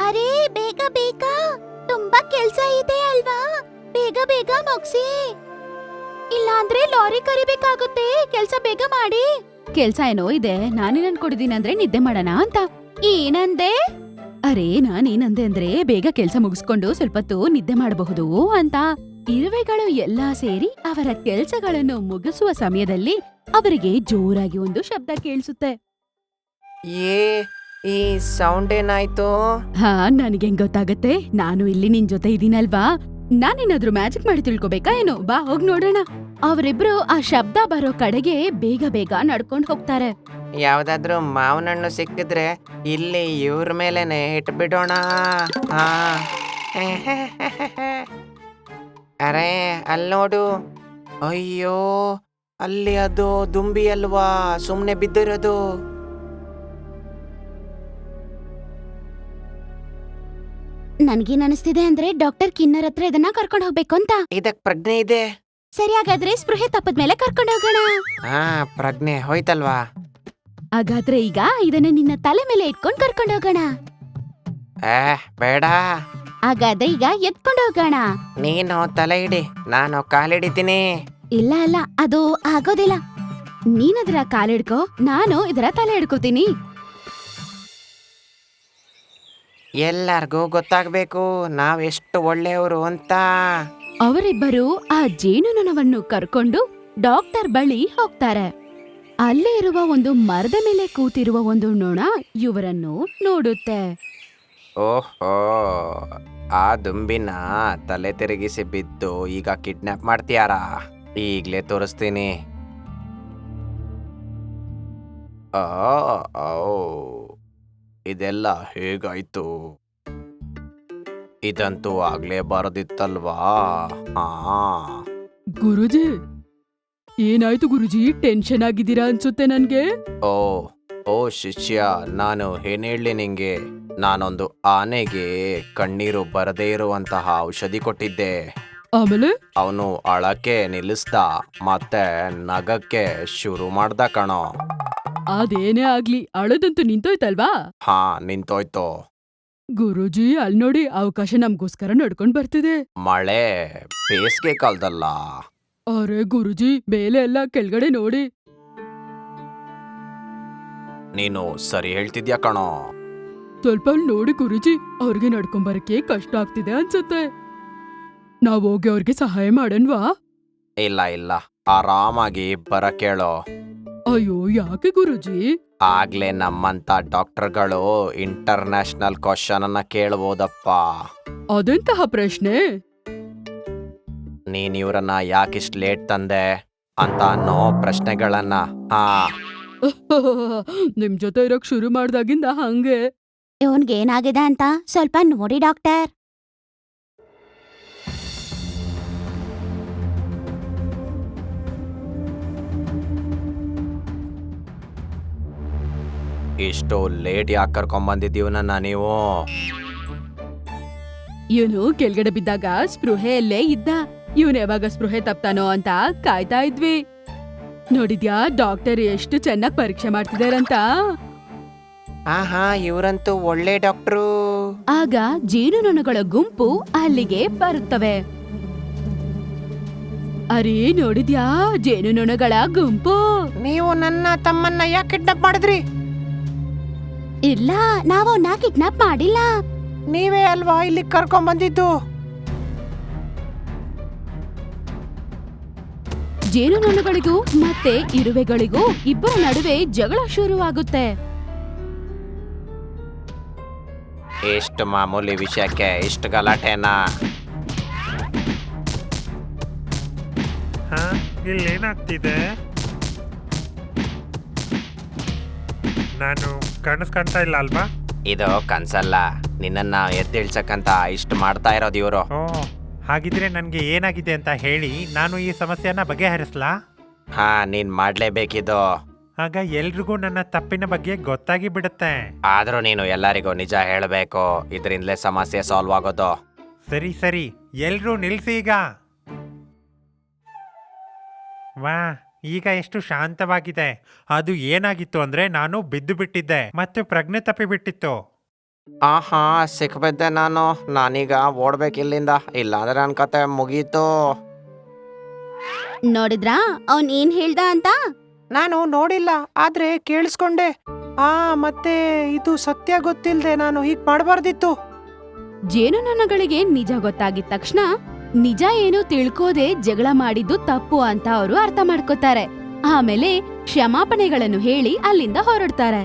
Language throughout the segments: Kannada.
ಅರೆ ಬೇಗ ಬೇಗ, ತುಂಬಾ ಕೆಲ್ಸ ಇದೆ ಅಲ್ವಾ, ಬೇಗ ಬೇಗ ಮುಗ್ಸಿ, ಇಲ್ಲಾಂದ್ರೆ ಲಾರಿ ಕರಿಬೇಕಾಗುತ್ತೆ. ಕೆಲ್ಸ ಬೇಗ ಮಾಡಿ. ಕೆಲ್ಸ ಏನೋ ಇದೆ, ನಾನೇನ್ ಅನ್ಕೊಂಡಿದೀನಿ ಅಂದ್ರೆ ನಿದ್ದೆ ಮಾಡೋಣ ಅಂತ. ಏನಂದೆ? ಅರೆ ನಾನೇನಂದೆ ಅಂದ್ರೆ ಬೇಗ ಕೆಲ್ಸ ಮುಗಿಸ್ಕೊಂಡು ಸ್ವಲ್ಪ ಹೊತ್ತು ನಿದ್ದೆ ಮಾಡಬಹುದು ಅಂತ. ಇರುವೆಗಳು ಎಲ್ಲಾ ಸೇರಿ ಅವರ ಕೆಲ್ಸಗಳನ್ನು ಮುಗಿಸುವ ಸಮಯದಲ್ಲಿ ಅವರಿಗೆ ಜೋರಾಗಿ ಒಂದು ಶಬ್ದ ಕೇಳಿಸುತ್ತೆ. ಏ ಈ ಸೌಂಡ್ ಏನಾಯ್ತು? ಹಾ, ನನಗೆ ಗೊತ್ತಾಗತ್ತೆ, ನಾನು ಇಲ್ಲಿ ನಿನ್ ಜೊತೆ ಇದೀನಲ್ವಾ. ನಾನೇನಾದ್ರೂ ಮ್ಯಾಜಿಕ್ ಮಾಡಿ ತಿಳ್ಕೊಬೇಕಾ ಏನು? ಬಾ ಹೋಗ್ ನೋಡೋಣ. ಅವರಿಬ್ರು ಆ ಶಬ್ದ ಬರೋ ಕಡೆಗೆ ಬೇಗ ಬೇಗ ನಡ್ಕೊಂಡ್ ಹೋಗ್ತಾರೆ. ಯಾವ್ದಾದ್ರು ಮಾವಿನ ಹಣ್ಣು ಸಿಕ್ಕಿದ್ರೆ ಇಲ್ಲಿ ಇವ್ರ ಮೇಲೆನೆ ಇಟ್ಬಿಡೋಣ. ಹಾ ಅರೆ ಅಲ್ಲಿ ನೋಡು, ಅಯ್ಯೋ ಅಲ್ಲಿ ಅದು ದುಂಬಿ ಅಲ್ವಾ ಸುಮ್ನೆ ಬಿದ್ದಿರೋದು. ನನ್ಗೇನ್ ಅನಿಸ್ತಿದೆ ಅಂದ್ರೆ ಡಾಕ್ಟರ್ ಕಿನ್ನರ್ ಹತ್ರ ಇದನ್ನ ಕರ್ಕೊಂಡ್ ಹೋಗ್ಬೇಕು ಅಂತ. ಇದಕ್ ಪ್ರಜ್ಞೆ ಇದೆ. ಸರಿ, ಹಾಗಾದ್ರೆ ಸ್ಪೃಹೆ ತಪ್ಪದ್ಮೇಲೆ ಕರ್ಕೊಂಡ್ ಹೋಗೋಣ. ಹಾ ಪ್ರಜ್ಞೆ ಹೋಯ್ತಲ್ವಾ? ಹಾಗಾದ್ರೆ ಈಗ ಇದನ್ನ ನಿನ್ನ ತಲೆ ಮೇಲೆ ಇಟ್ಕೊಂಡ್ ಕರ್ಕೊಂಡ್ ಹೋಗೋಣ. ಬೇಡ, ಹಾಗಾದ್ರೆ ಈಗ ಎತ್ಕೊಂಡ್ ಹೋಗೋಣ. ನೀನು ತಲೆ ಇಡಿ, ನಾನು ಕಾಲಿಡಿತೀನಿ. ಇಲ್ಲ ಅಲ್ಲ, ಅದು ಆಗೋದಿಲ್ಲ. ನೀನದ್ರ ಕಾಲಿಡ್ಕೋ, ನಾನು ಇದರ ತಲೆ ಹಿಡ್ಕೋತೀನಿ. ಎಲ್ಲಾರ್ಗೂ ಗೊತ್ತಾಗ್ಬೇಕು ನಾವೆಷ್ಟು ಒಳ್ಳೆಯವರು ಅಂತ. ಅವರಿಬ್ಬರು ಆ ಜೇನುನೊಣವನ್ನು ಕರ್ಕೊಂಡು ಡಾಕ್ಟರ್ ಬಳಿ ಹೋಗ್ತಾರೆ. ಅಲ್ಲೇ ಇರುವ ಒಂದು ಮರದ ಮೇಲೆ ಕೂತಿರುವ ಒಂದು ನೊಣ ಇವರನ್ನು ನೋಡುತ್ತೆ. ಓಹೋ, ಆ ದುಂಬಿನ ತಲೆ ತಿರುಗಿಸಿ ಬಿದ್ದು ಈಗ ಕಿಡ್ನಾಪ್ ಮಾಡ್ತೀಯಾರಾ? ಈಗ್ಲೇ ತೋರಿಸ್ತೀನಿ. ಆ, ಔ, ಇದೆಲ್ಲ ಹೇಗಾಯ್ತು? ಇದಂತೂ ಆಗ್ಲೇ ಬರದಿತ್ತಲ್ವಾ? ಹಾ ಗುರುಜಿ, ಏನಾಯ್ತು ಗುರುಜಿ? ಟೆನ್ಷನ್ ಆಗಿದ್ದೀರಾ ಅನ್ಸುತ್ತೆ ನನ್ಗೆ. ಓ ಓ ಶಿಷ್ಯ, ನಾನು ಏನ್ ಹೇಳಿ ನಿಂಗೆ, ನಾನೊಂದು ಆನೆಗೆ ಕಣ್ಣೀರು ಬರದೇ ಇರುವಂತಹ ಔಷಧಿ ಕೊಟ್ಟಿದ್ದೆ. ಆಮೇಲೆ ಅವನು ಅಳಕ್ಕೆ ನಿಲ್ಲಿಸ್ದ, ಮತ್ತೆ ನಗಕ್ಕೆ ಶುರು ಮಾಡ್ದ ಕಣೋ. ಅದೇನೇ ಆಗ್ಲಿ, ಅಳದಂತೂ ನಿಂತೋಯ್ತಲ್ವಾ? ಹಾ ನಿಂತೋಯ್ತು. ಗುರುಜಿ, ಅಲ್ ನೋಡಿ, ಅವಕಾಶ ನಮ್ಗೋಸ್ಕರ ನಡ್ಕೊಂಡ್ ಬರ್ತಿದೆ. ಮಳೆ ಬೇಸಿಗೆ ಕಾಲದಲ್ಲ. ಅರೆ ಗುರುಜಿ, ಮೇಲೆ ಎಲ್ಲ ಕೆಳಗಡೆ ನೋಡಿ. ನೀನು ಸರಿ ಹೇಳ್ತಿದ್ಯಾ ಕಣೋ. ಸ್ವಲ್ಪ ಅಲ್ ನೋಡಿ ಗುರುಜಿ, ಅವ್ರಿಗೆ ನಡ್ಕೊಂಬರಕ್ಕೆ ಕಷ್ಟ ಆಗ್ತಿದೆ ಅನ್ಸುತ್ತೆ. ನಾವ್ ಹೋಗಿ ಅವ್ರಿಗೆ ಸಹಾಯ ಮಾಡನ್ವಾ? ಇಲ್ಲ ಇಲ್ಲ, ಆರಾಮಾಗಿ ಬರಕೇಳೋ. ಅಯ್ಯೋ, ಯಾಕೆ ಗುರುಜಿ? ಆಗ್ಲೇ ನಮ್ಮಂತ ಡಾಕ್ಟರ್ಗಳು ಇಂಟರ್ನ್ಯಾಷನಲ್ ಕ್ವಶನ್ ಅನ್ನ ಕೇಳ್ಬೋದಪ್ಪ. ಅದೆಂತಹ ಪ್ರಶ್ನೆ? ನೀನ್ ಇವ್ರನ್ನ ಯಾಕಿಷ್ಟು ಲೇಟ್ ತಂದೆ ಅಂತ ಅನ್ನೋ ಪ್ರಶ್ನೆಗಳನ್ನ. ಹಾ ನಿಮ್ ಜೊತೆ ಇರೋಕ್ ಶುರು ಮಾಡ್ದಾಗಿಂದ ಹಂಗೆ. ಇವನ್ಗೆ ಏನಾಗಿದೆ ಅಂತ ಸ್ವಲ್ಪ ನೋಡಿ ಡಾಕ್ಟರ್. ಇಷ್ಟು ಲೇಟ್ ಯಾಕೆ ಕರ್ಕೊಂಬಂದಿದ್ದೀವನ್ನ ನೀವು? ಇವನು ಕೆಳಗಡೆ ಬಿದ್ದಾಗ ಸ್ಪೃಹೆಯಲ್ಲೇ ಇದ್ದ. ಇವನ್ ಯಾವಾಗ ಸ್ಪೃಹೆ ತಪ್ತಾನೋ ಅಂತ ಕಾಯ್ತಾ ಇದ್ವಿ. ನೋಡಿದ್ಯಾ ಡಾಕ್ಟರ್ ಎಷ್ಟು ಚೆನ್ನಾಗ್ ಪರೀಕ್ಷೆ ಮಾಡ್ತಿದಾರಂತ. ಹಾ ಇವ್ರಂತೂ ಒಳ್ಳೆ ಡಾಕ್ಟ್ರು. ಆಗ ಜೇನುನೊಣಗಳ ಗುಂಪು ಅಲ್ಲಿಗೆ ಬರುತ್ತವೆ. ಅರೇ ನೋಡಿದ್ಯಾ, ಜೇನುನೊಣಗಳ ಗುಂಪು. ನೀವು ನನ್ನ ತಮ್ಮನ್ನ ಯಾಕೆ ಕಿಡ್ನಾಪ್ ಮಾಡಿದ್ರಿ? ಇಲ್ಲ, ನಾವು ಅವನ್ನ ಕಿಡ್ನಾಪ್ ಮಾಡಿಲ್ಲ. ನೀವೇ ಅಲ್ವಾ ಇಲ್ಲಿ ಕರ್ಕೊಂಬಂದಿದ್ದು? ಜೇನುನೊಣಗಳಿಗೂ ಮತ್ತೆ ಇರುವೆಗಳಿಗೂ ಇಬ್ಬರ ನಡುವೆ ಜಗಳ ಶುರುವಾಗುತ್ತೆ. ಎಷ್ಟು ಮಾಮೂಲಿ ವಿಷಯಕ್ಕೆ ಇಷ್ಟು ಗಲಾಟೆನಾ? ಇಲ್ಲೇನಾಗ್ತಿದೆ? ನಾನು ಕಾಣಿಸ್ಕೊಂತ ಇಲ್ಲ ಅಲ್ವಾ? ಇದು ಕನ್ಸಲ್ಲ, ನಿನ್ನನ್ನ ಎದ್ದೇಳ್ಸಕ್ಕಂತ ಇಷ್ಟು ಮಾಡ್ತಾ ಇರೋದು ಇವರು. ಓ, ಹಾಗಿದ್ರೆ ನನಗೆ ಏನಾಗಿದೆ ಅಂತ ಹೇಳಿ ನಾನು ಈ ಸಮಸ್ಯೆನ ಬಗೆಹರಿಸ್ಲಾ? ಹಾ ನೀನ್ ಮಾಡ್ಲೇಬೇಕಿದು. ಆಗ ಎಲ್ರಿಗೂ ನನ್ನ ತಪ್ಪಿನ ಬಗ್ಗೆ ಗೊತ್ತಾಗಿ ಬಿಡುತ್ತೆ. ಆದ್ರೂ ನೀನು ಎಲ್ಲರಿಗೂ ನಿಜ ಹೇಳಬೇಕು, ಇದರಿಂದಲೇ ಸಮಸ್ಯೆ ಸಾಲ್ವ್ ಆಗೋದು. ಸರಿ ಸರಿ, ಎಲ್ರೂ ನಿಲ್ಸಿ ಈಗ. ವಾ, ಈಗ ಎಷ್ಟು ಶಾಂತವಾಗಿದೆ. ಅದು ಏನಾಗಿತ್ತು ಅಂದ್ರೆ ನಾನು ಬಿದ್ದು ಬಿಟ್ಟಿದ್ದೆ ಮತ್ತೆ ಪ್ರಜ್ಞೆ ತಪ್ಪಿ ಬಿಟ್ಟಿತ್ತು. ಆಹಾ ಸಿಕ್ಬಿದ್ದೆ ನಾನೀಗ ಓಡ್ಬೇಕಿಲ್ಲಿಂದ, ಇಲ್ಲಾಂದ್ರೆ ನನ್ನ ಕತೆ ಮುಗೀತು. ನೋಡಿದ್ರಾ ಅವನ್ ಏನ್ ಹೇಳ್ದ ಅಂತ? ನಾನು ನೋಡಿಲ್ಲ, ಆದ್ರೆ ಕೇಳಿಸ್ಕೊಂಡೆ. ಮತ್ತೆ ಇದು ಸತ್ಯ ಗೊತ್ತಿಲ್ದೆ ನಾನು ಹೀಗ್ ಮಾಡಬಾರ್ದಿತ್ತು. ಜೇನುನೊಣಗಳಿಗೆ ನಿಜ ಗೊತ್ತಾಗಿದ ತಕ್ಷಣ ನಿಜ ಏನು ತಿಳ್ಕೋದೆ ಜಗಳ ಮಾಡಿದ್ದು ತಪ್ಪು ಅಂತ ಅವರು ಅರ್ಥ ಮಾಡ್ಕೋತಾರೆ. ಆಮೇಲೆ ಕ್ಷಮಾಪಣೆಗಳನ್ನು ಹೇಳಿ ಅಲ್ಲಿಂದ ಹೊರಡ್ತಾರೆ.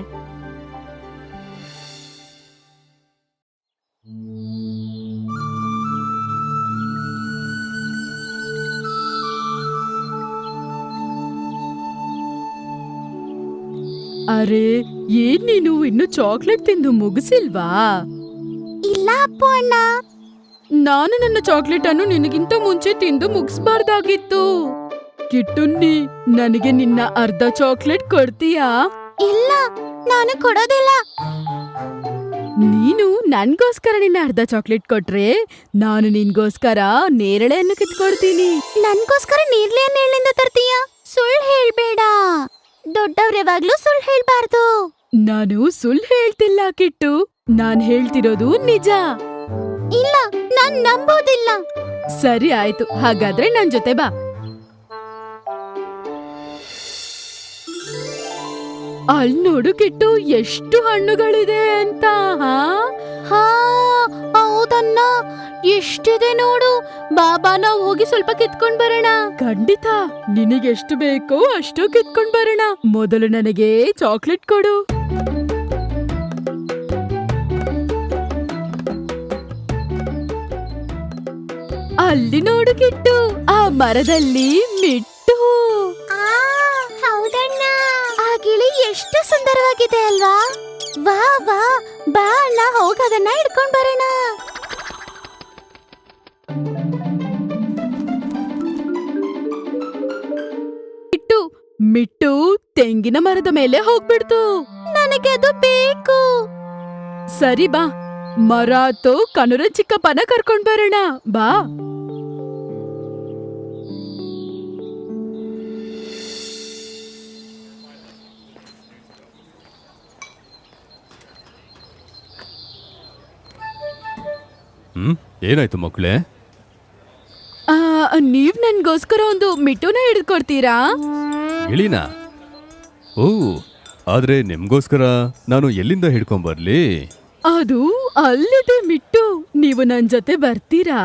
ಅರೆ ಏನ್ ನೀನು ಇನ್ನು ಚಾಕ್ಲೇಟ್ ತಿಂದು ಮುಗಿಸಿಲ್ವಾ? ಇಲ್ಲ ಅಪ್ಪು ಅಣ್ಣ, ನಾನು ನನ್ನ ಚಾಕ್ಲೇಟ್ ಅನ್ನು ನಿನಗಿಂತ ಮುಂಚೆ ತಿಂದು ಮುಗಿಸ್ಬಾರ್ದಾಗಿತ್ತು. ಕಿಟ್ಟುನ್ನಿ, ನನಗೆ ನಿನ್ನ ಅರ್ಧ ಚಾಕ್ಲೇಟ್ ಕೊಡ್ತೀಯಾ? ಇಲ್ಲ, ನಾನು ಕೊಡೋದಿಲ್ಲ. ನೀನು ನನ್ಗೋಸ್ಕರ ನಿನ್ನ ಅರ್ಧ ಚಾಕ್ಲೇಟ್ ಕೊಟ್ರೆ ನಾನು ನಿನ್ಗೋಸ್ಕರ ನೇರಳೆಯನ್ನು ಕಿತ್ಕೊಡ್ತೀನಿ. ನನ್ಗೋಸ್ಕರ ನೇರಳೆಯನ್ನು ಎಲ್ಲಿಂದ ತರ್ತೀಯ? ಸುಳ್ಳು ಹೇಳ್ಬೇಡ. ದೊಡ್ಡವ್ರು ಯಾವಾಗ್ಲೂ ಸುಳ್ಳು ಹೇಳ್ಬಾರ್ದು. ನಾನು ಸುಳ್ಳು ಹೇಳ್ತಿಲ್ಲ ಕಿಟ್ಟು, ನಾನ್ ಹೇಳ್ತಿರೋದು ನಿಜ. ಇಲ್ಲ, ನಾನ್ ನಂಬೋದಿಲ್ಲ. ಸರಿ ಆಯ್ತು, ಹಾಗಾದ್ರೆ ನನ್ ಜೊತೆ ಬಾ. ಅಲ್ ನೋಡು ಕಿಟ್ಟು, ಎಷ್ಟು ಹಣ್ಣುಗಳಿದೆ ಅಂತ. ಹೌದನ್ನ, ಎಷ್ಟಿದೆ ನೋಡು. ಬಾಬಾ ನಾವು ಹೋಗಿ ಸ್ವಲ್ಪ ಕಿತ್ಕೊಂಡ್ ಬರೋಣ. ಖಂಡಿತ, ನಿನಗೆಷ್ಟು ಬೇಕೋ ಅಷ್ಟು ಕಿತ್ಕೊಂಡ್ ಬರೋಣ. ಮೊದಲು ನನಗೆ ಚಾಕ್ಲೇಟ್ ಕೊಡು. ಅಲ್ಲಿ ನೋಡು ಕಿಟ್ಟು, ಆ ಮರದಲ್ಲಿ ಮಿಟ್ಟು. ಹೌದಣ್ಣ, ಆ ಗಿಳಿ ಎಷ್ಟು ಸುಂದರವಾಗಿದೆ ಅಲ್ವಾ? ವಾ ವಾ, ಬಾ ಅಣ್ಣ, ಹೋಗದನ್ನ ಹಿಡ್ಕೊಂಡ್ ಬರೋಣ. ಮಿಟ್ಟು ತೆಂಗಿನ ಮರದ ಮೇಲೆ ಹೋಗ್ಬಿಡ್ತು. ನನಗೆ ಅದು ಬೇಕು. ಸರಿ ಬಾ, ಮರ ಹತ್ತೋ ಕನುರ ಚಿಕ್ಕಪ್ಪನ ಕರ್ಕೊಂಡ್ ಬರೋಣ ಬಾ. ಏನಾಯ್ತು ಮಕ್ಕಳೇ? ನೀವ್ ನನ್ಗೋಸ್ಕರ ಒಂದು ಮಿಟ್ಟುನ ಹಿಡ್ಕೊಡ್ತೀರಾ? ಗಿಳಿನ? ಓ, ಆದ್ರೆ ನಿಮ್ಗೋಸ್ಕರ ನಾನು ಎಲ್ಲಿಂದ ಹಿಡ್ಕೊಂಬರ್ಲಿ? ಅದು ಅಲ್ಲಿದೆ ಮಿಟ್ಟು, ನೀವು ನನ್ ಜೊತೆ ಬರ್ತೀರಾ?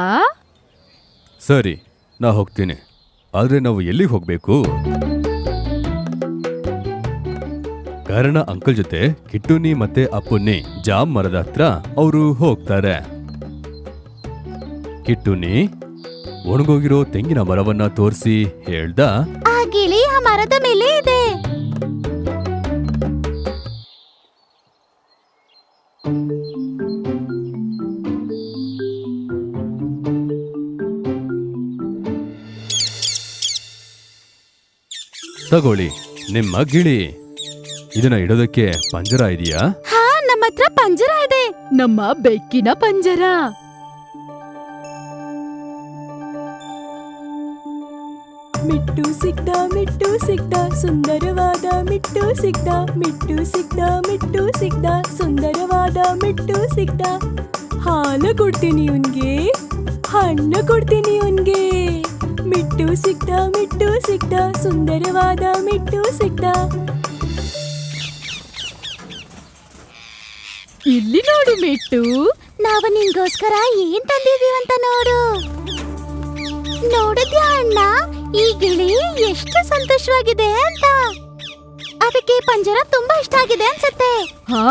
ಸರಿ, ನಾ ಹೋಗ್ತೀನಿ. ಆದ್ರೆ ನಾವು ಎಲ್ಲಿಗೆ ಹೋಗ್ಬೇಕು? ಕಾರಣ ಅಂಕಲ್ ಜೊತೆ ಕಿಟ್ಟುನಿ ಮತ್ತೆ ಅಪ್ಪುನ್ನಿ ಜಾಮ್ ಮರದ ಹತ್ರ ಅವರು ಹೋಗ್ತಾರೆ. ಕಿಟ್ಟುನಿ ಒಣಗೋಗಿರೋ ತೆಂಗಿನ ಮರವನ್ನ ತೋರಿಸಿ ಹೇಳ್ದ, ಆ ಗಿಳಿ ಆ ಮರದ ಮೇಲೆ ಇದೆ. ತಗೊಳ್ಳಿ ನಿಮ್ಮ ಗಿಳಿ. ಇದನ್ನ ಇಡೋದಕ್ಕೆ ಪಂಜರ ಇದೆಯಾ? ಹಾ, ನಮ್ಮ ಹತ್ರ ಪಂಜರ ಇದೆ, ನಮ್ಮ ಬೆಕ್ಕಿನ ಪಂಜರ. ಮಿಟ್ಟು ಸಿಕ್ದ ಸುಂದರವಾದ ಮಿಟ್ಟು ಸಿಕ್ದ. ಮಿಟ್ಟು ಸಿಕ್ದ ಸುಂದರವಾದ ಮಿಟ್ಟು ಸಿಕ್ದ. ಹಾಲು ಕೊಡ್ತೀನಿ ಇವನ್ಗೆ, ಹಣ್ಣು ಕೊಡ್ತೀನಿ ಇವನ್ಗೆ. ಮಿಟ್ಟು ಸಿಕ್ದ ಸುಂದರವಾದ ಮಿಟ್ಟು ಸಿಕ್ದ. ಇಲ್ಲಿ ನೋಡು ಮಿಟ್ಟು, ನಾವು ನಿನ್ಗೋಸ್ಕರ ಏನ್ ತಂದಿದೀವಂತ ನೋಡು. ನೋಡಿದ್ಯಾ ಅಣ್ಣ, ಈ ಗಿಳಿ ಎಷ್ಟು ಸಂತೋಷವಾಗಿದೆ ಅಂತ. ಅದಕ್ಕೆ ಪಂಜರ ತುಂಬಾ ಇಷ್ಟ ಆಗಿದೆ ಅನ್ಸತ್ತೆ. ಹಾ,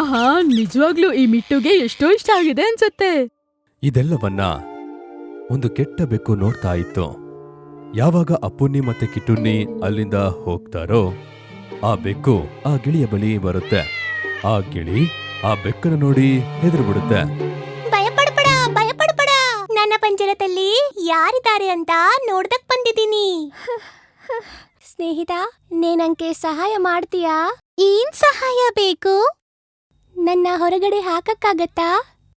ನಿಜವಾಗ್ಲೂ ಈ ಮಿಟ್ಟುಗೆ ಎಷ್ಟೋ ಇಷ್ಟ ಆಗಿದೆ ಅನ್ಸತ್ತೆ. ಇದೆಲ್ಲವನ್ನ ಒಂದು ಕೆಟ್ಟ ಬೆಕ್ಕು ನೋಡ್ತಾ ಇತ್ತು. ಯಾವಾಗ ಅಪ್ಪುನ್ನಿ ಮತ್ತೆ ಕಿಟ್ಟುನ್ನಿ ಅಲ್ಲಿಂದ ಹೋಗ್ತಾರೋ ಆ ಬೆಕ್ಕು ಆ ಗಿಳಿಯ ಬಳಿ ಬರುತ್ತೆ. ಆ ಗಿಳಿ ಆ ಬೆಕ್ಕನ ನೋಡಿ ಹೆದರು ಬಿಡುತ್ತೆ. ಭಯಪಡಬೇಡ, ನನ್ನ ಪಂಜರದಲ್ಲಿ ಯಾರಿದ್ದಾರೆ ಅಂತ ನೋಡ್ದಕ್ ಬಂದಿದ್ದೀನಿ. ಸ್ನೇಹಿತ, ನೀನಂಗೆ ಸಹಾಯ ಮಾಡ್ತೀಯಾ? ಏನ್ ಸಹಾಯ ಬೇಕು? ನನ್ನ ಹೊರಗಡೆ ಹಾಕಕ್ಕಾಗತ್ತಾ?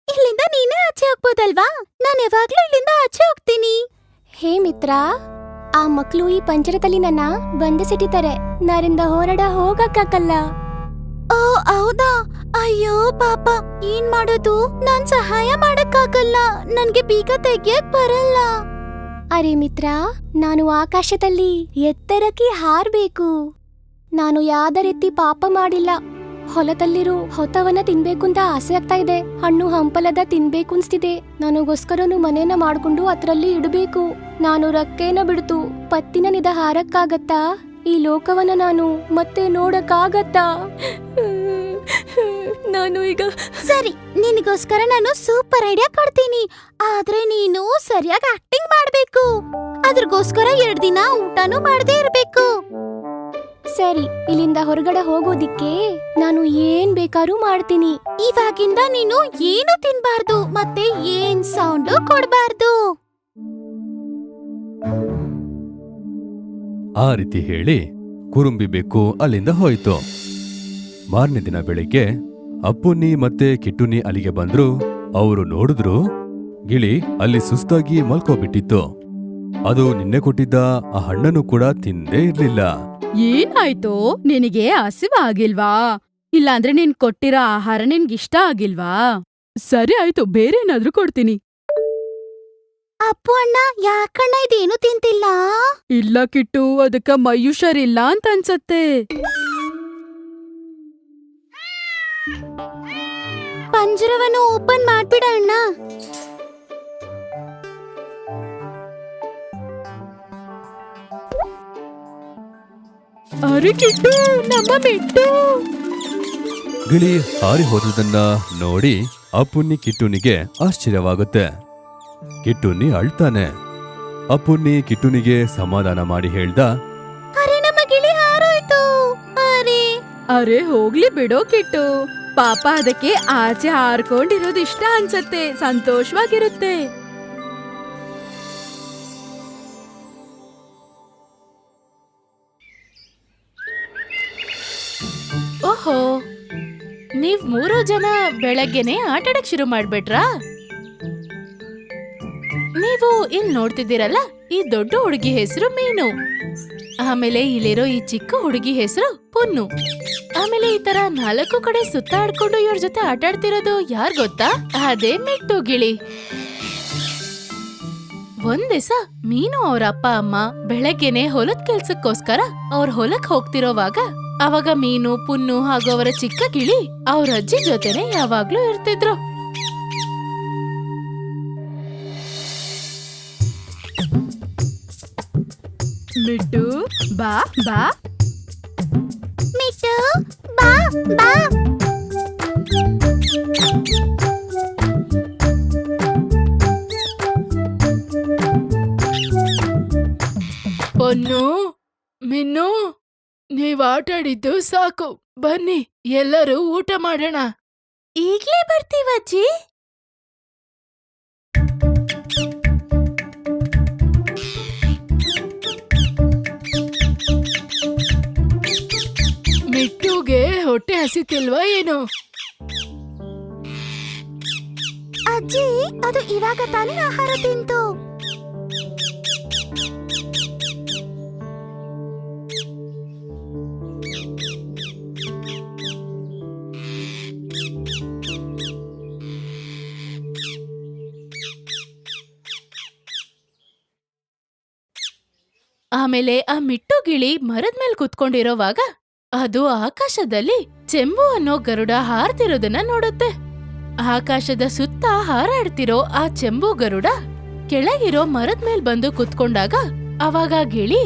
ಇಲ್ಲಿಂದ ನೀನೇ ಆಚೆ ಹೋಗ್ಬೋದಲ್ವಾ? ನಾನು ಯಾವಾಗ್ಲೂ ಇಲ್ಲಿಂದ ಆಚೆ ಹೋಗ್ತೀನಿ. ಹೇ ಮಿತ್ರ, ಆ ಮಕ್ಳು ಈ ಪಂಜರದಲ್ಲಿ ನನ್ನ ಬಂಧಿಸಿಟ್ಟಿದ್ದಾರೆ. ನಾರಿಂದ ಹೊರಡ ಹೋಗಕ್ಕಾಗಲ್ಲ. ಓ ಹೌದಾ, ಅಯ್ಯೋ ಪಾಪ, ಏನ್ ಮಾಡೋದು? ನಾನ್ ಸಹಾಯ ಮಾಡಕ್ಕಾಗಲ್ಲ, ನನ್ಗೆ ಬೀಗ ತೆಗಿಯಕ್ ಬರಲ್ಲ. ಅರೆ ಮಿತ್ರ, ನಾನು ಆಕಾಶದಲ್ಲಿ ಎತ್ತರಕ್ಕೆ ಹಾರ್ಬೇಕು. ನಾನು ಯಾವ್ದ ರೀತಿ ಪಾಪ ಮಾಡಿಲ್ಲ. ಹೊಲದಲ್ಲಿರೋ ಹೊತ್ತವನ್ನ ತಿನ್ಬೇಕು ಅಂತ ಆಸೆ ಆಗ್ತಾ ಇದೆ. ಹಣ್ಣು ಹಂಪಲದ ತಿನ್ಬೇಕು ಅನ್ಸ್ತಿದೆ. ನನಗೋಸ್ಕರನು ಮನೇನ ಮಾಡ್ಕೊಂಡು ಅದ್ರಲ್ಲಿ ಇಡಬೇಕು. ನಾನು ರಕ್ಕೇನ ಬಿಡ್ತು ಪತ್ತಿನ ನಿದ ಹಾರಕ್ಕಾಗತ್ತಾ? ಈ ಲೋಕವನ್ನ ನಾನು ಮತ್ತೆ ನೋಡಕ್ಕಾಗತ್ತಾ? ನಾನು ಈಗ ಸರಿ, ನಿನಗೋಸ್ಕರ ನಾನು ಸೂಪರ್ ಐಡಿಯಾ ಕೊಡ್ತೀನಿ. ಆದ್ರೆ ನೀನು ಸರಿಯಾಗಿ ಆಕ್ಟಿಂಗ್ ಮಾಡ್ಬೇಕು. ಅದ್ರಗೋಸ್ಕರ 2 ದಿನ ಊಟನೂ ಮಾಡದೇ ಇರ್ಬೇಕು. ಸರಿ, ಇಲ್ಲಿಂದ ಹೊರಗಡೆ ಹೋಗೋದಿಕ್ಕೆ ನಾನು ಏನ್ ಬೇಕಾದ್ರೂ ಮಾಡ್ತೀನಿ. ಇವಾಗಿಂದ ನೀನು ಏನು ತಿನ್ಬಾರ್ದು, ಮತ್ತೆ ಏನ್ ಸೌಂಡು ಕೊಡ್ಬಾರ್ದು. ಆ ರೀತಿ ಹೇಳಿ ಕುರುಂಬಿ ಬೆಕ್ಕು ಅಲ್ಲಿಂದ ಹೋಯ್ತು. ಮಾರನೇ ದಿನ ಬೆಳಿಗ್ಗೆ ಅಪ್ಪುನ್ನಿ ಮತ್ತೆ ಕಿಟ್ಟುನಿ ಅಲ್ಲಿಗೆ ಬಂದ್ರು. ಅವರು ನೋಡಿದ್ರು, ಗಿಳಿ ಅಲ್ಲಿ ಸುಸ್ತಾಗಿ ಮಲ್ಕೋಬಿಟ್ಟಿತ್ತು. ಅದು ನಿನ್ನೆ ಕೊಟ್ಟಿದ್ದ ಆ ಹಣ್ಣನ್ನು ಕೂಡ ತಿಂದೇ ಇರ್ಲಿಲ್ಲ. ಏನಾಯ್ತು? ನಿನಗೆ ಹಸಿವಾಗಿಲ್ವಾ? ಇಲ್ಲಾಂದ್ರೆ ನೀನ್ ಕೊಟ್ಟಿರೋ ಆಹಾರ ನಿನ್ಗಿಷ್ಟ ಆಗಿಲ್ವಾ? ಸರಿ ಆಯ್ತು, ಬೇರೆ ಏನಾದ್ರೂ ಕೊಡ್ತೀನಿ. ಅಪ್ಪು ಅಣ್ಣ, ಯಾಕಣ್ಣ ಇದೇನು ತಿಂತಿಲ್ಲ? ಇಲ್ಲ ಕಿಟ್ಟು, ಅದಕ್ಕ ಮೈ ಹುಷಾರಿಲ್ಲ ಅಂತ ಅನ್ಸತ್ತೆ. ಪಂಜರವನ್ನು ಓಪನ್ ಮಾಡ್ಬಿಡ ಅಣ್ಣ. ಅರೆ ಕಿಟ್ಟು, ನಮ್ಮ ಮಿಟ್ಟು. ಗಿಳಿ ಹಾರಿ ಹೋದುದನ್ನ ನೋಡಿ ಅಪ್ಪುನ್ನಿ ಕಿಟ್ಟುನಿಗೆ ಆಶ್ಚರ್ಯವಾಗುತ್ತೆ. ಕಿಟ್ಟುನಿ ಅಳ್ತಾನೆ. ಅಪ್ಪುನ್ನಿ ಕಿಟ್ಟುನಿಗೆ ಸಮಾಧಾನ ಮಾಡಿ ಹೇಳ್ದ, ಅರೆ ನಮ್ಮ ಗಿಳಿ ಹಾರೋಯ್ತು. ಅರೆ ಅರೆ ಹೋಗ್ಲಿ ಬಿಡೋ ಕಿಟ್ಟು, ಪಾಪ ಅದಕ್ಕೆ ಆಚೆ ಹಾರ್ಕೊಂಡಿರೋದು ಇಷ್ಟ ಅನ್ಸತ್ತೆ, ಸಂತೋಷವಾಗಿರುತ್ತೆ. ಓಹೋ, ನೀವ್ 3 ಜನ ಬೆಳಗ್ಗೆನೆ ಆಟಾಡಕ್ ಶುರು ಮಾಡ್ಬಿಟ್ರಾ? ನೀವು ಇಲ್ ನೋಡ್ತಿದ್ದೀರಲ್ಲ, ಈ ದೊಡ್ಡ ಹುಡುಗಿ ಹೆಸರು ಮೀನು. ಆಮೇಲೆ ಇಲ್ಲಿರೋ ಈ ಚಿಕ್ಕ ಹುಡುಗಿ ಹೆಸರು ಪುನ್ನು. ಆಮೇಲೆ ಈ ತರ 4 ಕಡೆ ಸುತ್ತಾಡ್ಕೊಂಡು ಇವ್ರ ಜೊತೆ ಆಟಾಡ್ತಿರೋದು ಯಾರ್ ಗೊತ್ತಾ? ಅದೇ ಮಿಟ್ಟು ಗಿಳಿ. ಒಂದ್ ದಿವಸ ಮೀನು ಅವ್ರ ಅಪ್ಪ ಅಮ್ಮ ಬೆಳಗ್ಗೆನೆ ಹೊಲದ್ ಕೆಲ್ಸಕ್ಕೋಸ್ಕರ ಅವ್ರ ಹೊಲಕ್ ಹೋಗ್ತಿರೋವಾಗ, ಅವಾಗ ಮೀನು, ಪುನ್ನು ಹಾಗೂ ಅವರ ಚಿಕ್ಕ ಗಿಳಿ ಅವ್ರ ಅಜ್ಜಿ ಜೊತೆನೆ ಯಾವಾಗ್ಲೂ ಇರ್ತಿದ್ರು. ಮಿಟ್ಟು, ಬಾ ಬಾ. ಮಿಟ್ಟು, ಬಾ ಬಾ. ಪೊನ್ನು, ಮಿನ್ನು, ನೀವ್ ಆಟಾಡಿದ್ದು ಸಾಕು. ಬನ್ನಿ, ಎಲ್ಲರೂ ಊಟ ಮಾಡೋಣ. ಈಗ್ಲೇ ಬರ್ತೀವಜ್ಜಿ. ಮಿಟ್ಟುಗೆ ಹೊಟ್ಟೆ ಹಸಿತಿಲ್ವಾ ಏನು? ಅಜ್ಜಿ, ಅದು ಇವಾಗ ತಾನೇ ಆಹಾರ ತಿಂತು. ಆಮೇಲೆ ಆ ಮಿಟ್ಟು ಗಿಳಿ ಮರದ ಮೇಲೆ ಕುತ್ಕೊಂಡಿರೋವಾಗ ಅದು ಆಕಾಶದಲ್ಲಿ ಚೆಂಬು ಅನ್ನೋ ಗರುಡ ಹಾರ್ತಿರೋದನ್ನ ನೋಡುತ್ತೆ. ಆಕಾಶದ ಸುತ್ತ ಹಾರಾಡ್ತಿರೋ ಆ ಚೆಂಬು ಗರುಡ ಕೆಳಗಿರೋ ಮರದ ಮೇಲ್ ಬಂದು ಕುತ್ಕೊಂಡಾಗ ಅವಾಗ ಗಿಳಿ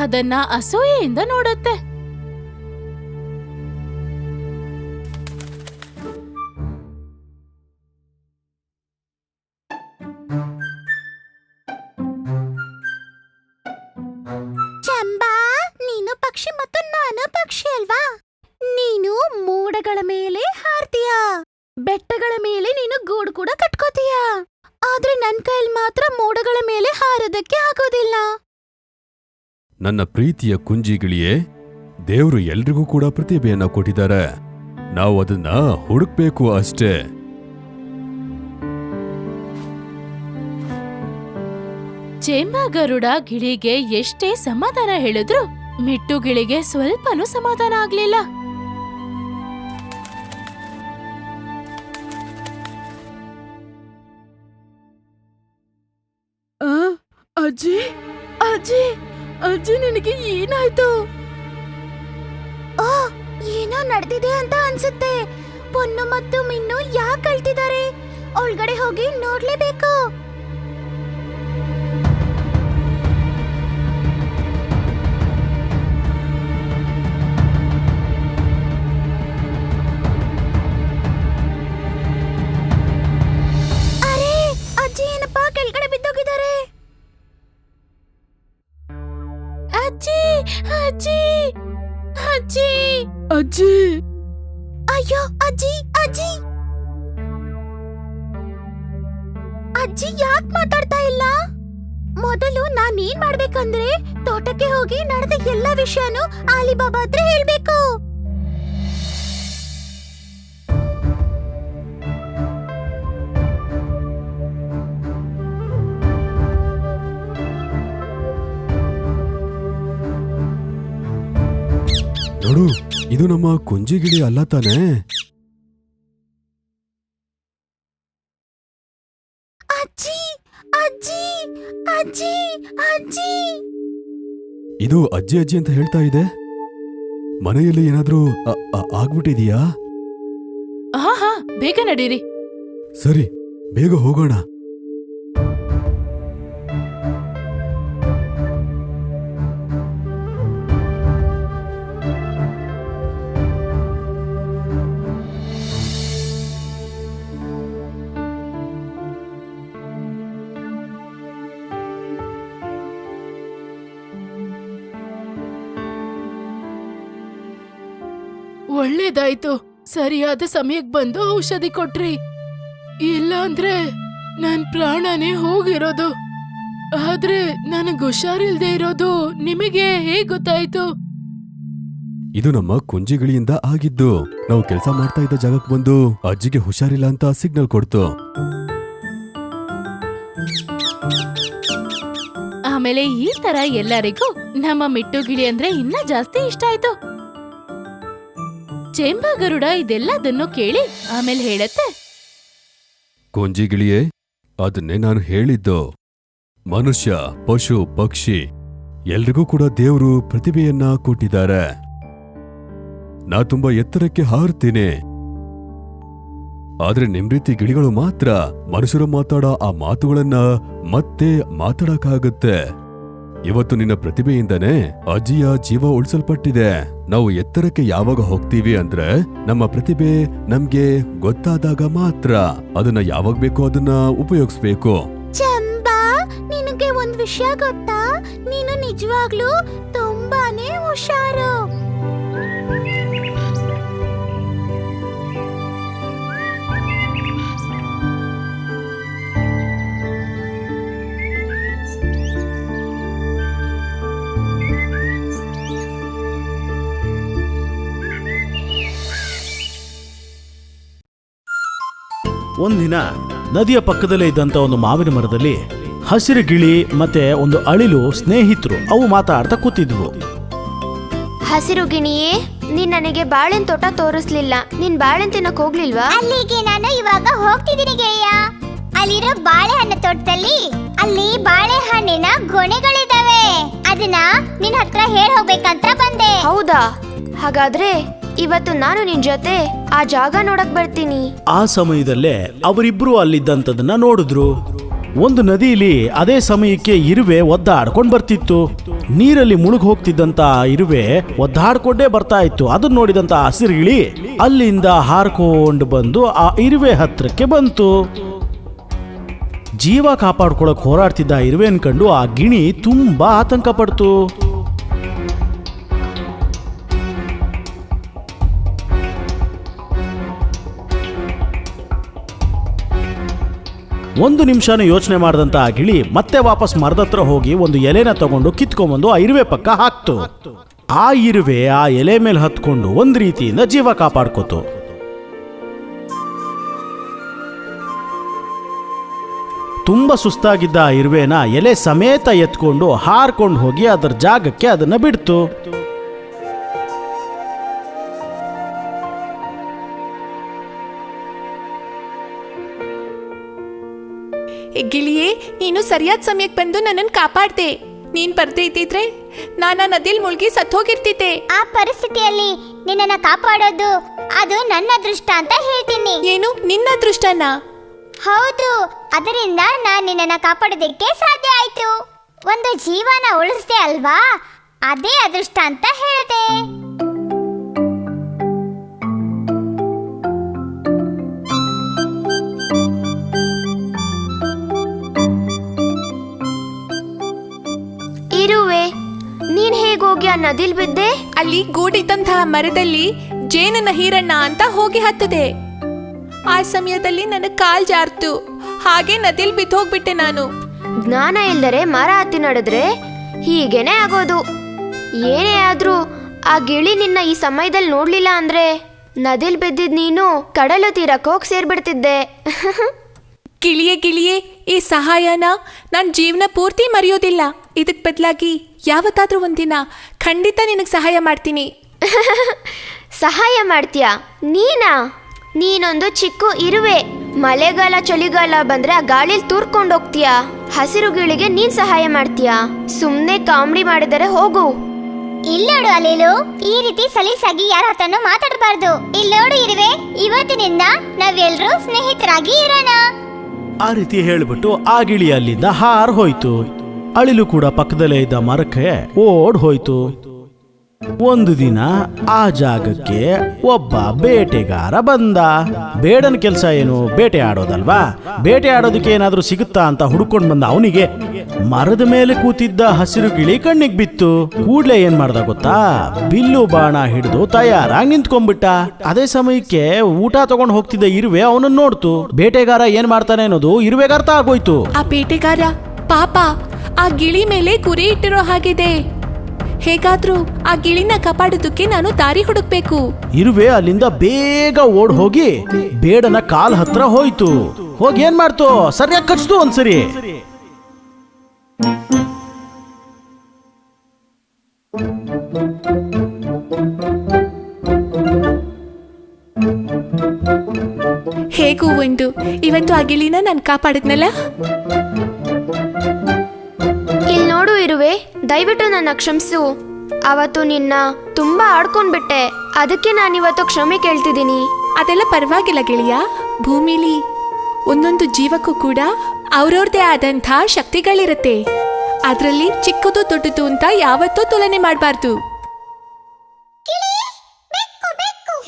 ಅದನ್ನ ಅಸೂಯೆಯಿಂದ ನೋಡುತ್ತೆ. ಚಂಬಾ, ನೀನು ಪಕ್ಷಿ ಮತ್ತು ನಾನು ಪಕ್ಷಿ ಅಲ್ವಾ? ನೀನು ಮೋಡಗಳ ಮೇಲೆ ಹಾರ್ತೀಯ, ಬೆಟ್ಟಗಳ ಮೇಲೆ ನೀನು ಗೂಡು ಕೂಡ ಕಟ್ಕೋತೀಯ. ಆದ್ರೆ ನನ್ ಕೈಯಲ್ಲಿ ಮಾತ್ರ ಮೋಡಗಳ ಮೇಲೆ ಹಾರೋದಕ್ಕೆ ಆಗೋದಿಲ್ಲ. ನನ್ನ ಪ್ರೀತಿಯ ಕುಂಜಿಗಿಳಿಯೇ, ದೇವ್ರು ಎಲ್ರಿಗೂ ಕೂಡ ಪ್ರತಿಭೆಯನ್ನ ಕೊಟ್ಟಿದ್ದಾರೆ. ನಾವು ಅದನ್ನ ಹುಡುಕ್ಬೇಕು ಅಷ್ಟೇ. ಚೆಂಬಾ ಗರುಡ ಗಿಳಿಗೆ ಎಷ್ಟೇ ಸಮಾಧಾನ ಹೇಳಿದ್ರು ಮಿಟ್ಟು ಗಿಳಿಗೆ ಸ್ವಲ್ಪನೂ ಸಮಾಧಾನ ಆಗ್ಲಿಲ್ಲ. ಅಜ್ಜಿ ಅಜ್ಜಿ ಅಜ್ಜಿ ನಿನಗೆ ಏನಾಯ್ತು? ಆ ಏನೋ ನಡೆದಿದೆ ಅಂತ ಅನ್ಸುತ್ತೆ. ಪೊನ್ನು ಮತ್ತು ಮಿನ್ನು ಯಾಕೆ ಅಳ್ತಿದ್ದಾರೆ? ಒಳಗಡೆ ಹೋಗಿ ನೋಡ್ಲೇಬೇಕು. ಅರೆ ಅಜ್ಜಿ ಏನಪ್ಪಾ ಕೆಳಗಡೆ ಬಿದ್ದೋಗಿದ್ದಾರೆ. ಅಜ್ಜಿ ಅಜ್ಜಿ ಅಜ್ಜಿ ಅಜ್ಜಿ ಅಯ್ಯೋ ಅಜ್ಜಿ ಅಜ್ಜಿ ಅಜ್ಜಿ ಯಾಕೆ ಮಾತಾಡ್ತಾ ಇಲ್ಲ? ಮೊದಲು ನಾನೇನ್ ಮಾಡ್ಬೇಕಂದ್ರೆ ತೋಟಕ್ಕೆ ಹೋಗಿ ನಡೆದ ಎಲ್ಲ ವಿಷಯನೂ ಆಲಿಬಾಬಾ ಹತ್ರ ಹೇಳ್ಬೇಕು. ನೋಡು, ಇದು ನಮ್ಮ ಕುಂಜಿಗಿಳಿ ಅಲ್ಲ ತಾನೇ? ಅಜ್ಜಿ ಅಜ್ಜಿ ಅಜ್ಜಿ ಅಜ್ಜಿ ಇದು ಅಜ್ಜಿ ಅಜ್ಜಿ ಅಂತ ಹೇಳ್ತಾ ಇದೆ. ಮನೆಯಲ್ಲಿ ಏನಾದ್ರೂ ಆಗ್ಬಿಟ್ಟಿದೀಯಾ? ಹಾ ಬೇಗ ನಡೀರಿ. ಸರಿ, ಬೇಗ ಹೋಗೋಣ. ಒಳ್ಳೇದಾಯ್ತು, ಸರಿಯಾದ ಸಮಯಕ್ಕೆ ಬಂದು ಔಷಧಿ ಕೊಟ್ರಿ. ಇಲ್ಲ ಅಂದ್ರೆ ನನ್ ಪ್ರಾಣನೇ ಹೋಗಿರೋದು. ಆದ್ರೆ ನನಗ್ ಹುಷಾರಿಲ್ದೇ ಇರೋದು ನಿಮಗೆ ಹೇಗ್ ಗೊತ್ತಾಯ್ತು? ಇದು ನಮ್ಮ ಕುಂಜಿಗಿಳಿಯಿಂದ ಆಗಿದ್ದು. ನಾವು ಕೆಲಸ ಮಾಡ್ತಾ ಇದ್ದ ಜಾಗಕ್ಕೆ ಬಂದು ಅಜ್ಜಿಗೆ ಹುಷಾರಿಲ್ಲ ಅಂತ ಸಿಗ್ನಲ್ ಕೊಡ್ತು. ಆಮೇಲೆ ಈ ತರ ಎಲ್ಲರಿಗೂ ನಮ್ಮ ಮಿಟ್ಟುಗಿಳಿ ಅಂದ್ರೆ ಇನ್ನ ಜಾಸ್ತಿ ಇಷ್ಟ ಆಯ್ತು. ಚೆಂಬಗರುಡ ಇದೆಲ್ಲದನ್ನು ಕೇಳಿ ಆಮೇಲೆ ಹೇಳತ್ತೆ, ಕುಂಜಿಗಿಳಿಯೇ, ಅದನ್ನೇ ನಾನು ಹೇಳಿದ್ದು. ಮನುಷ್ಯ, ಪಶು, ಪಕ್ಷಿ ಎಲ್ರಿಗೂ ಕೂಡ ದೇವರು ಪ್ರತಿಭೆಯನ್ನ ಕೊಟ್ಟಿದ್ದಾರೆ. ನಾ ತುಂಬಾ ಎತ್ತರಕ್ಕೆ ಹಾರ್ತೀನಿ. ಆದ್ರೆ ನಿಮ್ ರೀತಿ ಗಿಳಿಗಳು ಮಾತ್ರ ಮನುಷ್ಯರು ಮಾತಾಡೋ ಆ ಮಾತುಗಳನ್ನ ಮತ್ತೆ ಮಾತಾಡಕ್ಕಾಗತ್ತೆ. ಇವತ್ತು ನಿನ್ನ ಪ್ರತಿಭೆಯಿಂದನೇ ಅಜ್ಜಿಯ ಜೀವ ಉಳಿಸಲ್ಪಟ್ಟಿದೆ. ನಾವು ಎತ್ತರಕ್ಕೆ ಯಾವಾಗ ಹೋಗ್ತೀವಿ ಅಂದ್ರೆ ನಮ್ಮ ಪ್ರತಿಭೆ ನಮ್ಗೆ ಗೊತ್ತಾದಾಗ ಮಾತ್ರ. ಅದನ್ನ ಯಾವಾಗ ಬೇಕೋ ಅದನ್ನ ಉಪಯೋಗಿಸ್ಬೇಕು. ಚಂಬಾ, ನಿನಗೆ ಒಂದ್ ವಿಷಯ ಗೊತ್ತಾ? ನೀನು ನಿಜವಾಗ್ಲೂ ತುಂಬಾನೇ ಹುಷಾರು. ಒಂದಿನ ನದಿಯ ಪಕ್ಕದಲ್ಲೇ ಇದ್ದಂತ ಒಂದು ಮಾವಿನ ಮರದಲ್ಲಿ ಹಸಿರು ಗಿಳಿ ಮತ್ತೆ ಒಂದು ಅಳಿಲು ಸ್ನೇಹಿತರು ಅವು ಮಾತಾಡ್ತಾ ಕೂತಿದ್ವು. ಹಸಿರು ಗಿಣಿಯೇ, ನೀನ್ ನನಗೆ ಬಾಳೆನ್ ತೋಟ ತೋರಿಸ್ಲಿಲ್ಲ. ನೀನ್ ಬಾಳೆನ್ ತಿನ್ನಕ್ ಹೋಗ್ಲಿಲ್ವಾ? ಅಲ್ಲಿಗೆ ನಾನು ಇವಾಗ ಹೋಗ್ತಿದ್ದೀನಿ ಗೆಳೆಯ. ಅಲ್ಲಿರೋ ಬಾಳೆಹಣ್ಣು ತೋಟದಲ್ಲಿ ಅಲ್ಲಿ ಬಾಳೆಹಣ್ಣಿನ ಗೊನೆಗಳಿದಾವೆ. ಅದನ್ನ ನಿನ್ ಹತ್ರ ಹೇಳ್ ಹೋಗ್ಬೇಕಂತ ಬಂದೆ. ಹೌದಾ? ಹಾಗಾದ್ರೆ ಇವತ್ತು ನಾನು ನಿನ್ ಜೊತೆ ಆ ಜಾಗ ನೋಡಕ್ ಬರ್ತೀನಿ. ಆ ಸಮಯದಲ್ಲೇ ಅವರಿಬ್ರು ಅಲ್ಲಿದ್ದಂಥದನ್ನ ನೋಡಿದ್ರು. ಒಂದು ನದಿಯಲ್ಲಿ ಅದೇ ಸಮಯಕ್ಕೆ ಇರುವೆ ಒದ್ದಾಡ್ಕೊಂಡ್ ಬರ್ತಿತ್ತು. ನೀರಲ್ಲಿ ಮುಳುಗ್ ಹೋಗ್ತಿದ್ದಂತ ಇರುವೆ ಒದ್ದಾಡ್ಕೊಂಡೇ ಬರ್ತಾ ಇತ್ತು. ಅದನ್ನ ನೋಡಿದಂತ ಹಸಿರು ಗಿಳಿ ಅಲ್ಲಿಂದ ಹಾರ್ಕೊಂಡು ಬಂದು ಆ ಇರುವೆ ಹತ್ರಕ್ಕೆ ಬಂತು. ಜೀವ ಕಾಪಾಡ್ಕೊಳಕ್ ಹೋರಾಡ್ತಿದ್ದ ಇರುವೆನ್ ಕಂಡು ಆ ಗಿಣಿ ತುಂಬಾ ಆತಂಕ ಪಡ್ತು. ಒಂದು ನಿಮಿಷನೂ ಯೋಚನೆ ಮಾಡಿದಂತ ಆ ಗಿಳಿ ಮತ್ತೆ ವಾಪಸ್ ಮರದತ್ರ ಹೋಗಿ ಒಂದು ಎಲೆನ ತಗೊಂಡು ಕಿತ್ಕೊಂಡ್ಬಂದು ಆ ಇರುವೆ ಪಕ್ಕ ಹಾಕ್ತು. ಆ ಇರುವೆ ಆ ಎಲೆ ಮೇಲೆ ಹತ್ಕೊಂಡು ಒಂದ್ ರೀತಿಯಿಂದ ಜೀವ ಕಾಪಾಡ್ಕೋತು. ತುಂಬಾ ಸುಸ್ತಾಗಿದ್ದ ಆ ಇರುವೆನ ಎಲೆ ಸಮೇತ ಎತ್ಕೊಂಡು ಹಾರ್ಕೊಂಡು ಹೋಗಿ ಅದರ ಜಾಗಕ್ಕೆ ಅದನ್ನ ಬಿಡ್ತು. ಗಿಳಿಯೇ, ನೀನು ಸರಿಯಾದ ಸಮಯಕ್ಕೆ ಬಂದು ನನ್ನನ್ನು ಕಾಪಾಡ್ದೆ. ನೀನ್ ಬರ್ದೇ ಇದ್ದಿದ್ರೆ ನಾನು ನದಿಲ್ ಮುಳುಗಿ ಸತ್ತೋಗಿರ್ತಿದ್ದೆ. ಆ ಪರಿಸ್ಥಿತಿಯಲ್ಲಿ ನಿನ್ನನ್ನ ಕಾಪಾಡೋದು ಅದು ನನ್ನ ಅದೃಷ್ಟ ಅಂತ ಹೇಳ್ತೀನಿ. ಏನು, ನಿನ್ನ ಅದೃಷ್ಟನ? ಹೌದು, ಅದರಿಂದ ನಾನು ನಿನ್ನನ್ನ ಕಾಪಾಡೋದಕ್ಕೆ ಸಾಧ್ಯ ಆಯ್ತು. ಒಂದು ಜೀವನ ಉಳಿಸ್ದೆ ಅಲ್ವಾ, ಅದೇ ಅದೃಷ್ಟ ಅಂತ ಹೇಳಿದೆ. ಇರುವೆ, ನೀನ್ ಹೇಗೋಗಿ ಆ ನದಿಲ್ ಬಿದ್ದೆ? ಅಲ್ಲಿ ಗೂಡಿದ್ದಂತಹ ಮರದಲ್ಲಿ ಜೇನಿನ ಹೀರಣ್ಣ ಅಂತ ಹೋಗಿ ಹತ್ತದೆ. ಆ ಸಮಯದಲ್ಲಿ ನನ್ನ ಕಾಲ್ ಜಾರ್ತು, ಹಾಗೆ ನದಿಲ್ ಬಿದ್ದೋಗ್ಬಿಟ್ಟೆ ನಾನು. ಜ್ಞಾನ ಇಲ್ದರೆ ಮರ ಹತ್ತಿ ನಡೆದ್ರೆ ಹೀಗೇನೆ ಆಗೋದು. ಏನೇ ಆದ್ರೂ ಆ ಗಿಳಿ ನಿನ್ನ ಈ ಸಮಯದಲ್ಲಿ ನೋಡ್ಲಿಲ್ಲ ಅಂದ್ರೆ ನದಿಲ್ ಬಿದ್ದಿದ್ ನೀನು ಕಡಲು ತೀರಕ್ಕೆ ಹೋಗಿ ಸೇರ್ಬಿಡ್ತಿದ್ದೆ. ಗಿಳಿಯೇ, ಈ ಸಹಾಯನ ನನ್ನ ಜೀವನ ಪೂರ್ತಿ ಮರೆಯೋದಿಲ್ಲ. ಇದಕ್ ಬದಲಾಗಿ ಯಾವತ್ತಾದ್ರೂ ಒಂದಿನ ಖಂಡಿತ ನಿನಗೆ ಸಹಾಯ ಮಾಡ್ತೀನಿ. ಸಹಾಯ ಮಾಡ್ತೀಯಾ ನೀನಾ? ನೀನೊಂದು ಚಿಕ್ಕ ಇರುವೆ. ಮಳೆಗಾಲ ಚಳಿಗಾಲ ಬಂದ್ರೆ ಆ ಗಾಳಿಲಿ ತೂರ್ಕೊಂಡೋಗ್ತೀಯಾ. ಹಸಿರು ಗಿಳಿಗೆ ನೀನ್ ಸಹಾಯ ಮಾಡ್ತೀಯಾ? ಸುಮ್ನೆ ಕಾಮಿಡಿ ಮಾಡಿದರೆ ಹೋಗು. ಇಲ್ಲೋಡು ಅಲಿಲು, ಈ ರೀತಿ ಸಲೀಸಾಗಿ ಯಾರ ಹತ್ರನೂ ಮಾತಾಡಬಾರ್ದು. ಇಲ್ಲೋಡು ಇರುವೆ, ಇವತ್ತಿನಿಂದ ನಾವೆಲ್ಲರೂ ಸ್ನೇಹಿತರಾಗಿ ಇರೋಣ. ಆ ರೀತಿ ಹೇಳ್ಬಿಟ್ಟು ಆ ಗಿಳಿ ಅಲ್ಲಿಂದ ಹಾರ್ ಹೋಯ್ತು. ಅಳಿಲು ಕೂಡ ಪಕ್ಕದಲ್ಲೇ ಇದ್ದ ಮರಕ್ಕೆ ಓಡ್ ಹೋಯ್ತು. ಒಂದು ದಿನ ಆ ಜಾಗಕ್ಕೆ ಒಬ್ಬ ಬೇಟೆಗಾರ ಬಂದ. ಬೇಡನ ಕೆಲಸ ಏನು, ಬೇಟೆ ಆಡೋದಲ್ವಾ? ಬೇಟೆ ಆಡೋದಕ್ಕೆ ಏನಾದ್ರೂ ಸಿಗುತ್ತಾ ಅಂತ ಹುಡ್ಕೊಂಡ್ ಬಂದ ಅವನಿಗೆ ಮರದ ಮೇಲೆ ಕೂತಿದ್ದ ಹಸಿರು ಗಿಳಿ ಕಣ್ಣಿಗೆ ಬಿತ್ತು. ಕೂಡ್ಲೆ ಏನ್ ಮಾಡ್ದ ಗೊತ್ತಾ? ಬಿಲ್ಲು ಬಾಣ ಹಿಡಿದು ತಯಾರಾಗಿ ನಿಂತ್ಕೊಂಡ್ಬಿಟ್ಟ. ಅದೇ ಸಮಯಕ್ಕೆ ಊಟ ತಗೊಂಡ್ ಹೋಗ್ತಿದ್ದ ಇರುವೆ ಅವನನ್ನ ನೋಡ್ತು. ಬೇಟೆಗಾರ ಏನ್ ಮಾಡ್ತಾನೆ ಅನ್ನೋದು ಇರುವೆಗೆ ಅರ್ಥ ಆಗೋಯ್ತು. ಆ ಬೇಟೆಗಾರ ಪಾಪ ಆ ಗಿಳಿ ಮೇಲೆ ಗುರಿ ಇಟ್ಟಿರೋ ಹಾಗಿದೆ. ಹೇಗಾದ್ರೂ ಆ ಗಿಳಿನ ಕಾಪಾಡೋದಕ್ಕೆ ನಾನು ದಾರಿ ಹುಡುಕ್ಬೇಕು. ಇರುವೆ ಅಲ್ಲಿಂದ ಬೇಗ ಓಡ್ ಹೋಗಿ ಬೇಡನ ಕಾಲ್ ಹತ್ರ ಹೋಯ್ತು. ಹೋಗಿ ಏನ್ ಮಾಡ್ತು, ಸರಿಯಾಗಿ ಕಚ್ತು ಒಂದ್ಸರಿ. ಹೇಗೂ ಒಂದು ಇವತ್ತು ಆ ಗಿಳಿನ ನಾನು ಕಾಪಾಡಿದ್ನಲ್ಲ. ಇಲ್ ನೋಡು ಇರುವೆ, ದಯವಿಟ್ಟು ನನ್ನ ಕ್ಷಮಿಸು. ಅವತ್ತು ನಿನ್ನ ತುಂಬಾ ಆಡ್ಕೊಂಡ್ಬಿಟ್ಟೆ, ಅದಕ್ಕೆ ನಾನಿವತ್ತು ಕ್ಷಮೆ ಕೇಳ್ತಿದ್ದೀನಿ. ಅದೆಲ್ಲ ಪರವಾಗಿಲ್ಲ ಗೆಳೆಯ. ಭೂಮಿಲಿ ಒಂದೊಂದು ಜೀವಕ್ಕೂ ಕೂಡ ಅವ್ರವ್ರದೇ ಆದಂಥ ಶಕ್ತಿಗಳಿರುತ್ತೆ. ಅದರಲ್ಲಿ ಚಿಕ್ಕದು ದೊಡ್ಡದು ಅಂತ ಯಾವತ್ತೂ ತುಲನೆ ಮಾಡಬಾರ್ದು.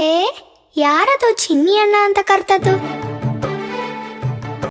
ಹೇ, ಯಾರದು ಚಿನ್ನಿ ಅಣ್ಣ ಅಂತ ಕರ್ತದ್ದು?